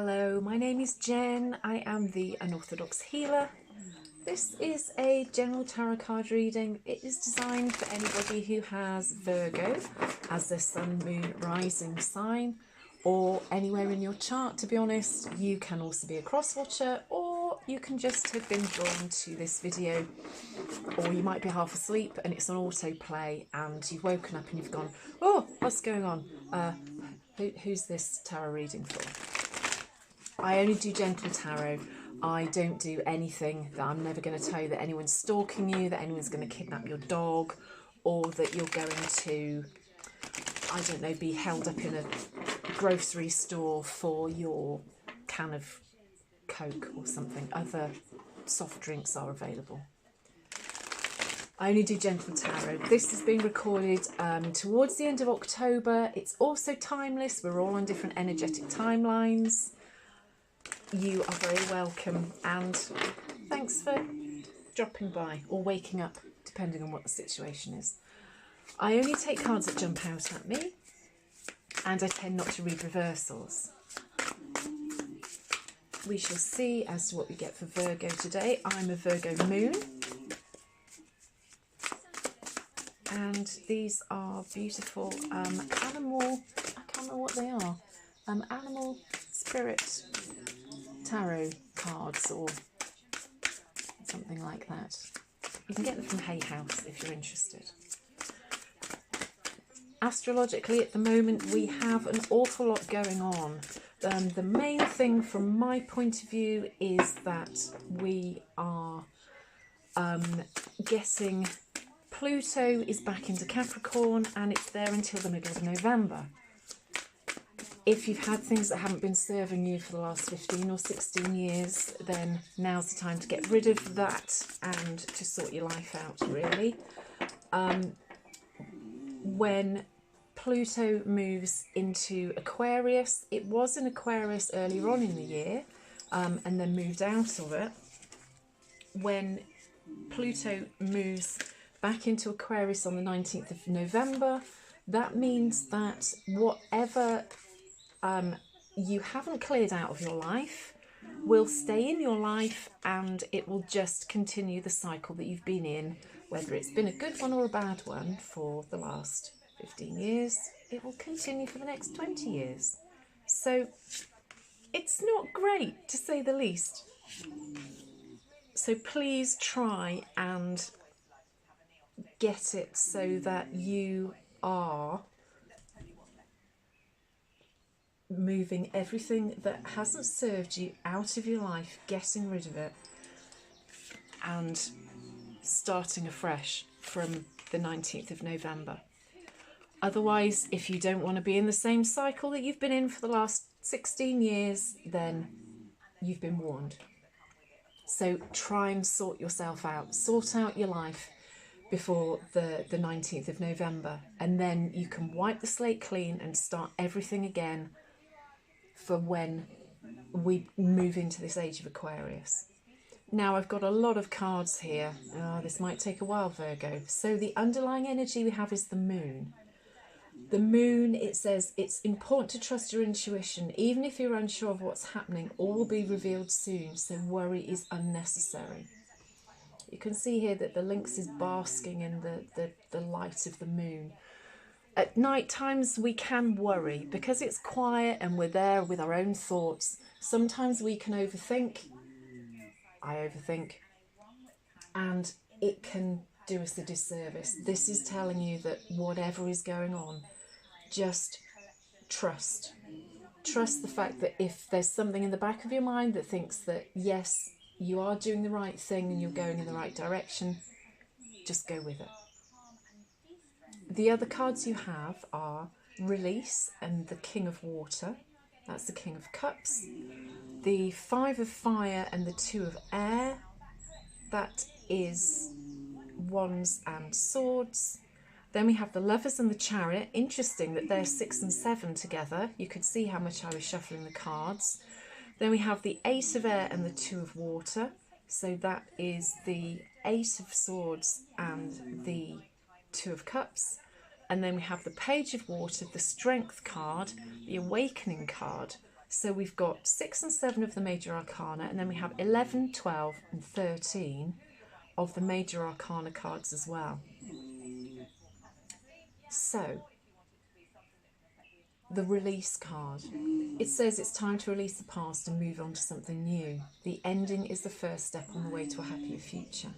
Hello, my name is Jen. I am the Unorthodox Healer. This is a general tarot card reading. It is designed for anybody who has Virgo as their sun, moon, rising sign, or anywhere in your chart, to be honest. You can also be a cross watcher, or you can just have been drawn to this video, or you might be half asleep and it's on autoplay and you've woken up and you've gone, oh, what's going on? Who's this tarot reading for? I only do gentle tarot. I don't do anything that I'm never going to tell you that anyone's stalking you, that anyone's going to kidnap your dog, or that you're going to, I don't know, be held up in a grocery store for your can of Coke or something. Other soft drinks are available. I only do gentle tarot. This is being recorded towards the end of October. It's also timeless. We're all on different energetic timelines. You are very welcome, and thanks for dropping by or waking up, depending on what the situation is. I only take cards that jump out at me, and I tend not to read reversals. We shall see as to what we get for Virgo today. I'm a Virgo moon, and these are beautiful animal, I can't remember what they are, animal spirit tarot cards or something like that. You can get them from Hay House if you're interested. Astrologically at the moment we have an awful lot going on. The main thing from my point of view is that we are getting Pluto is back into Capricorn, and it's there until the middle of November. If you've had things that haven't been serving you for the last 15 or 16 years, then now's the time to get rid of that and to sort your life out, really. When Pluto moves into Aquarius, it was in Aquarius earlier on in the year, and then moved out of it. When Pluto moves back into Aquarius on the 19th of November, that means that whatever you haven't cleared out of your life will stay in your life, and it will just continue the cycle that you've been in, whether it's been a good one or a bad one for the last 15 years. It will continue for the next 20 years. So it's not great, to say the least. So please try and get it so that you are moving everything that hasn't served you out of your life, getting rid of it, and starting afresh from the 19th of November. Otherwise, if you don't want to be in the same cycle that you've been in for the last 16 years, then you've been warned. So try and sort yourself out, sort out your life before the 19th of November, and then you can wipe the slate clean and start everything again for when we move into this age of Aquarius. Now I've got a lot of cards here. This might take a while, Virgo. So the underlying energy we have is the moon. The moon, it says it's important to trust your intuition. Even if you're unsure of what's happening, all will be revealed soon, so worry is unnecessary. You can see here that the lynx is basking in the light of the moon. At night times we can worry because it's quiet and we're there with our own thoughts. Sometimes we can overthink. I overthink. And it can do us a disservice. This is telling you that whatever is going on, just trust. Trust the fact that if there's something in the back of your mind that thinks that, yes, you are doing the right thing and you're going in the right direction, just go with it. The other cards you have are Release and the King of Water. That's the King of Cups. The Five of Fire and the Two of Air. That is Wands and Swords. Then we have the Lovers and the Chariot. Interesting that they're 6 and 7 together. You could see how much I was shuffling the cards. Then we have the Eight of Air and the Two of Water. So that is the Eight of Swords and the Two of Cups. And then we have the Page of Water, the Strength card, the Awakening card, So we've got 6 and 7 of the major arcana, and then we have 11, 12 and 13 of the major arcana cards as well. So the release card. It says it's time to release the past and move on to something new. The ending is the first step on the way to a happier future.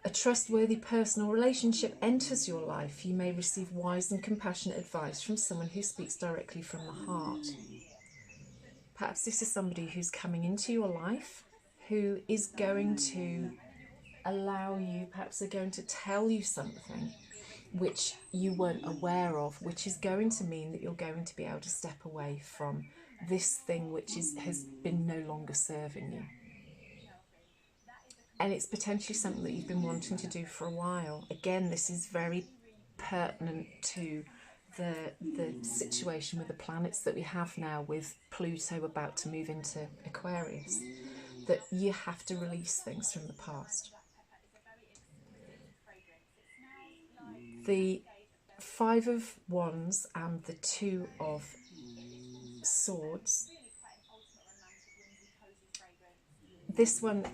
A trustworthy personal relationship enters your life. You may receive wise and compassionate advice from someone who speaks directly from the heart. Perhaps this is somebody who's coming into your life, who is going to allow you, perhaps they're going to tell you something which you weren't aware of, which is going to mean that you're going to be able to step away from this thing which has been no longer serving you. And it's potentially something that you've been wanting to do for a while. Again, this is very pertinent to the situation with the planets that we have now, with Pluto about to move into Aquarius, that you have to release things from the past. The 5 of Wands and the 2 of Swords. This one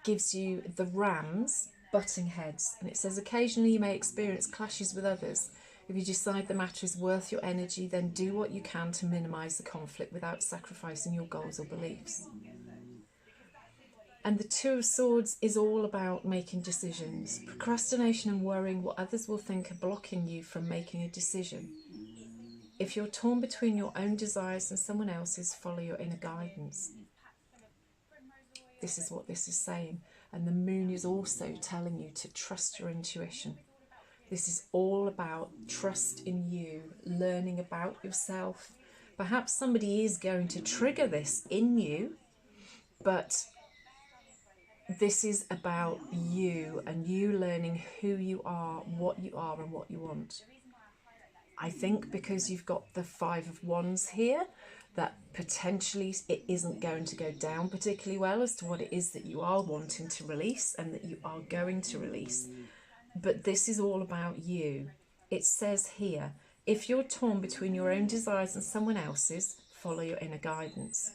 gives you the rams butting heads, and it says occasionally you may experience clashes with others. If you decide the matter is worth your energy, then do what you can to minimise the conflict without sacrificing your goals or beliefs. And the 2 of Swords is all about making decisions. Procrastination and worrying what others will think are blocking you from making a decision. If you're torn between your own desires and someone else's, follow your inner guidance. This is what this is saying. And the moon is also telling you to trust your intuition. This is all about trust in you, learning about yourself. Perhaps somebody is going to trigger this in you, but this is about you and you learning who you are and what you want. I think because you've got the 5 of Wands here, that potentially it isn't going to go down particularly well as to what it is that you are wanting to release and that you are going to release. But this is all about you. It says here, if you're torn between your own desires and someone else's, follow your inner guidance.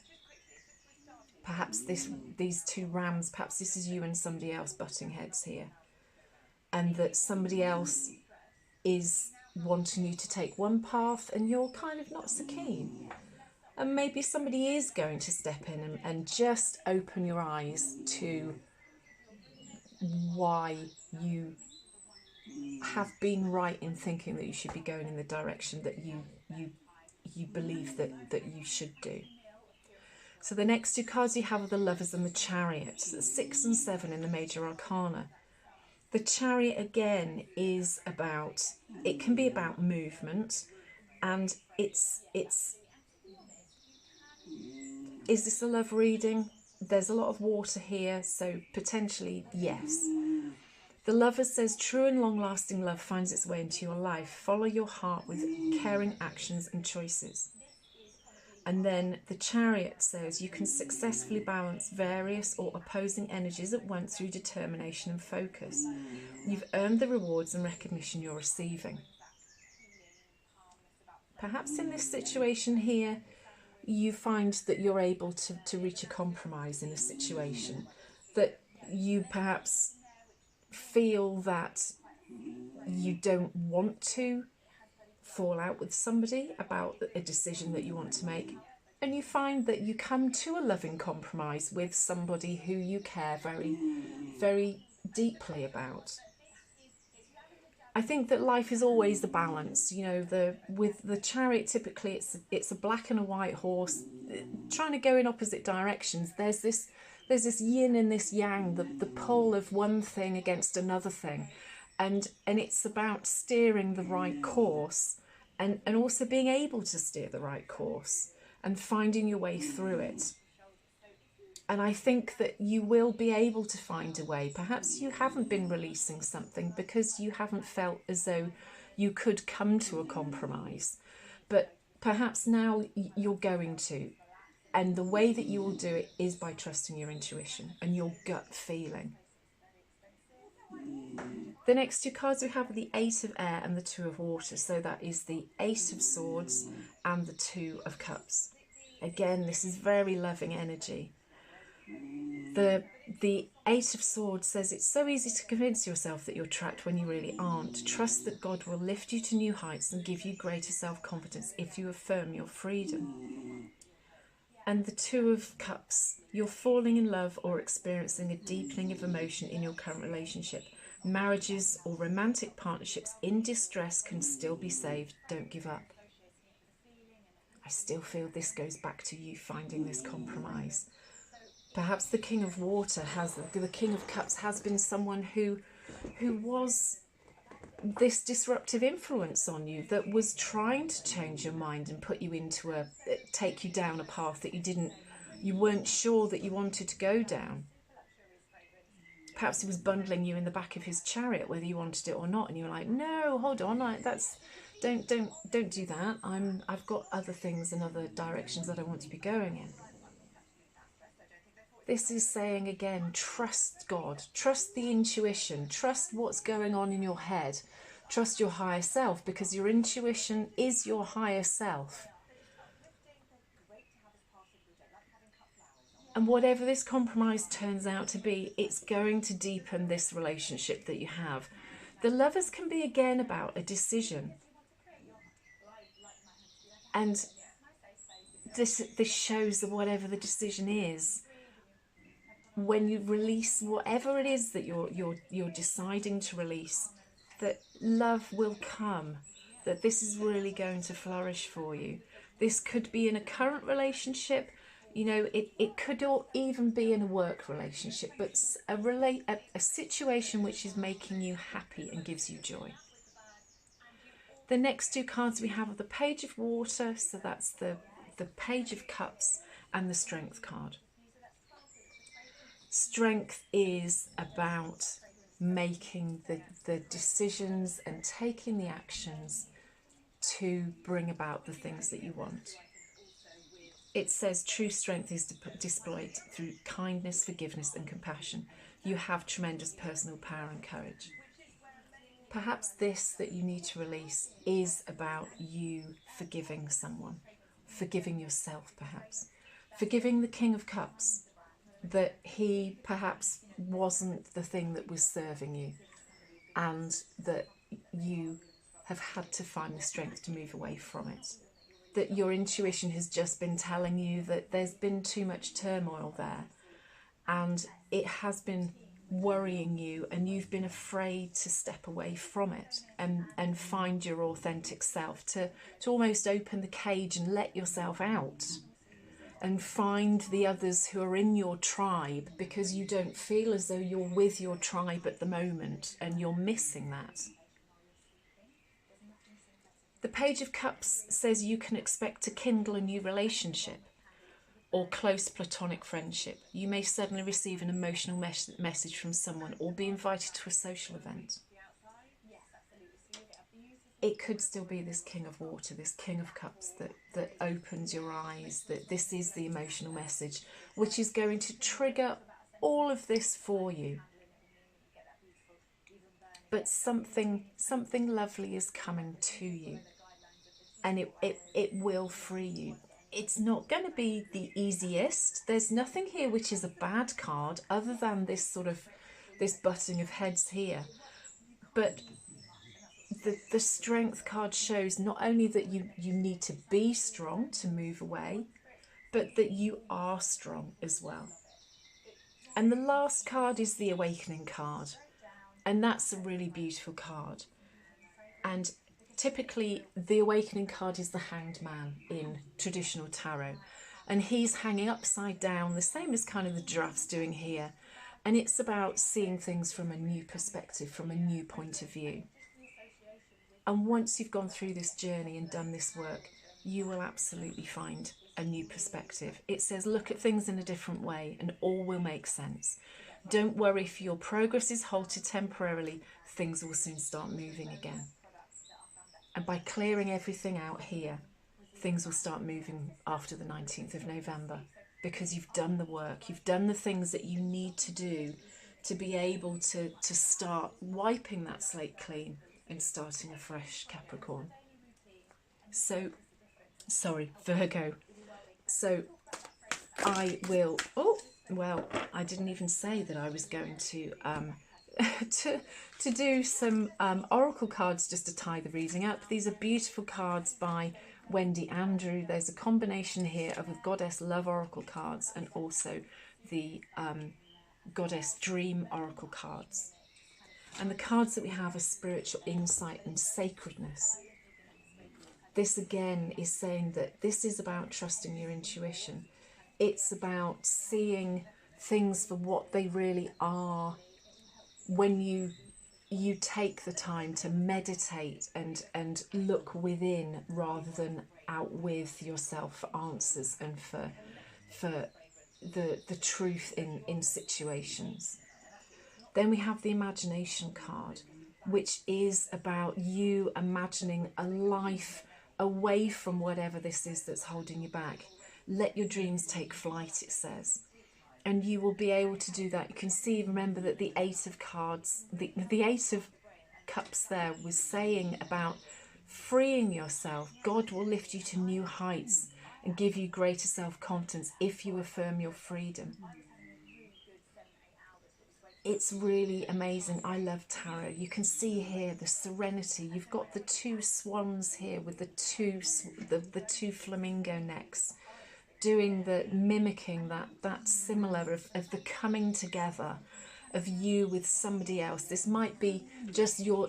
Perhaps these 2 rams, perhaps this is you and somebody else butting heads here. And that somebody else is wanting you to take one path and you're kind of not so keen. And maybe somebody is going to step in and just open your eyes to why you have been right in thinking that you should be going in the direction that you believe that you should do. So the next 2 cards you have are the Lovers and the Chariot. So 6 and 7 in the major arcana. The Chariot again is about, it can be about movement, and is this a love reading? There's a lot of water here, so potentially yes. The Lover says, true and long-lasting love finds its way into your life. Follow your heart with caring actions and choices. And then the Chariot says, you can successfully balance various or opposing energies at once through determination and focus. You've earned the rewards and recognition you're receiving. Perhaps in this situation here, you find that you're able to reach a compromise in a situation, that you perhaps feel that you don't want to fall out with somebody about a decision that you want to make, and you find that you come to a loving compromise with somebody who you care very, very deeply about. I think that life is always the balance, you know, with the Chariot typically it's a black and a white horse trying to go in opposite directions. There's this yin and this yang, the pull of one thing against another thing, and it's about steering the right course and also being able to steer the right course and finding your way through it. And I think that you will be able to find a way. Perhaps you haven't been releasing something because you haven't felt as though you could come to a compromise. But perhaps now you're going to. And the way that you will do it is by trusting your intuition and your gut feeling. The next two cards we have are the Eight of Air and the Two of Water. So that is the Eight of Swords and the Two of Cups. Again, this is very loving energy. The Eight of Swords says it's so easy to convince yourself that you're trapped when you really aren't. Trust that God will lift you to new heights and give you greater self-confidence if you affirm your freedom. And the Two of Cups, you're falling in love or experiencing a deepening of emotion in your current relationship. Marriages or romantic partnerships in distress can still be saved. Don't give up. I still feel this goes back to you finding this compromise. Perhaps the King of Water the King of Cups has been someone who was this disruptive influence on you, that was trying to change your mind and put you into take you down a path that you weren't sure that you wanted to go down. Perhaps he was bundling you in the back of his chariot, whether you wanted it or not, and you were like, no, hold on, don't do that. I've got other things and other directions that I want to be going in. This is saying again, trust God, trust the intuition, trust what's going on in your head, trust your higher self, because your intuition is your higher self. And whatever this compromise turns out to be, it's going to deepen this relationship that you have. The Lovers can be again about a decision. And this shows that whatever the decision is, when you release whatever it is that you're deciding to release, that love will come, that this is really going to flourish for you. This could be in a current relationship, you know, it could even be in a work relationship, but a situation which is making you happy and gives you joy. The next two cards we have are the Page of Water, so that's the Page of Cups, and the Strength card. Strength is about making the decisions and taking the actions to bring about the things that you want. It says true strength is displayed through kindness, forgiveness and compassion. You have tremendous personal power and courage. Perhaps this that you need to release is about you forgiving someone, forgiving yourself perhaps, forgiving the King of Cups, that he perhaps wasn't the thing that was serving you, and that you have had to find the strength to move away from it. That your intuition has just been telling you that there's been too much turmoil there, and it has been worrying you, and you've been afraid to step away from it and find your authentic self, to almost open the cage and let yourself out and find the others who are in your tribe, because you don't feel as though you're with your tribe at the moment and you're missing that. The Page of Cups says you can expect to kindle a new relationship or close platonic friendship. You may suddenly receive an emotional message from someone or be invited to a social event. It could still be this King of Water, this King of Cups that opens your eyes, that this is the emotional message, which is going to trigger all of this for you. But something lovely is coming to you, and it will free you. It's not going to be the easiest. There's nothing here which is a bad card other than this this butting of heads here. But the Strength card shows not only that you need to be strong to move away, but that you are strong as well. And the last card is the Awakening card, and that's a really beautiful card. And typically the Awakening card is the Hanged Man in traditional tarot, and he's hanging upside down, the same as kind of the giraffe's doing here, and it's about seeing things from a new perspective, from a new point of view. And once you've gone through this journey and done this work, you will absolutely find a new perspective. It says look at things in a different way and all will make sense. Don't worry if your progress is halted temporarily, things will soon start moving again. And by clearing everything out here, things will start moving after the 19th of November, because you've done the work, you've done the things that you need to do to be able to start wiping that slate clean and starting afresh, Capricorn. So, sorry, Virgo. So I will, oh, well, I didn't even say that I was going to to do some oracle cards just to tie the reading up. These are beautiful cards by Wendy Andrew. There's a combination here of the Goddess Love Oracle cards and also the Goddess Dream Oracle cards. And the cards that we have are spiritual insight and sacredness. This again is saying that this is about trusting your intuition. It's about seeing things for what they really are when you take the time to meditate and look within rather than out with yourself for answers and for the truth in situations. Then we have the imagination card, which is about you imagining a life away from whatever this is that's holding you back. Let your dreams take flight, it says. And you will be able to do that. You can see, remember that the Eight of Cards, the Eight of Cups there was saying about freeing yourself. God will lift you to new heights and give you greater self-confidence if you affirm your freedom. It's really amazing. I love tarot. You can see here the serenity. You've got the two swans here with the two flamingo necks, doing the mimicking that similar of the coming together of you with somebody else. This might be just your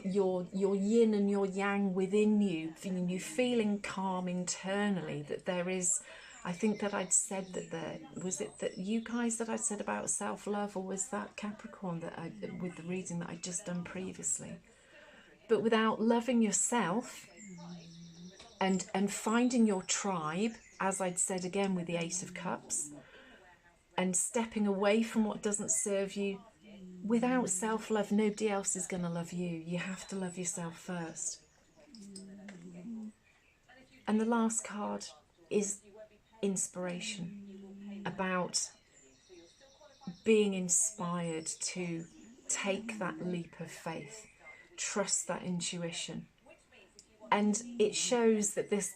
yin and your yang within you, feeling calm internally, that there is. I think that I'd said that there was it that you guys that I said about self-love, or was that Capricorn that I with the reading that I'd just done previously. But without loving yourself and finding your tribe, as I'd said again with the Ace of Cups, and stepping away from what doesn't serve you, without self-love, nobody else is going to love you. You have to love yourself first. And the last card is inspiration, about being inspired to take that leap of faith, trust that intuition. And it shows that this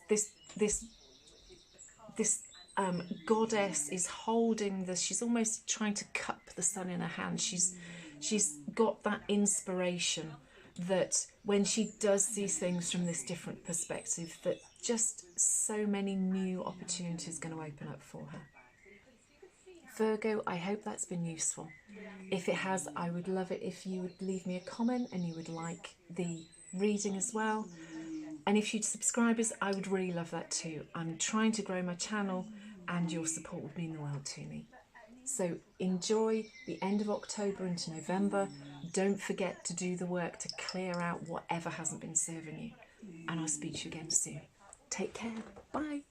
goddess is holding this. She's almost trying to cup the sun in her hand. She's got that inspiration that when she does see things from this different perspective, that just so many new opportunities are going to open up for her. Virgo, I hope that's been useful. If it has, I would love it if you would leave me a comment and you would like the reading as well. And if you'd subscribe us, I would really love that too. I'm trying to grow my channel and your support would mean the world to me. So enjoy the end of October into November. Don't forget to do the work to clear out whatever hasn't been serving you. And I'll speak to you again soon. Take care. Bye.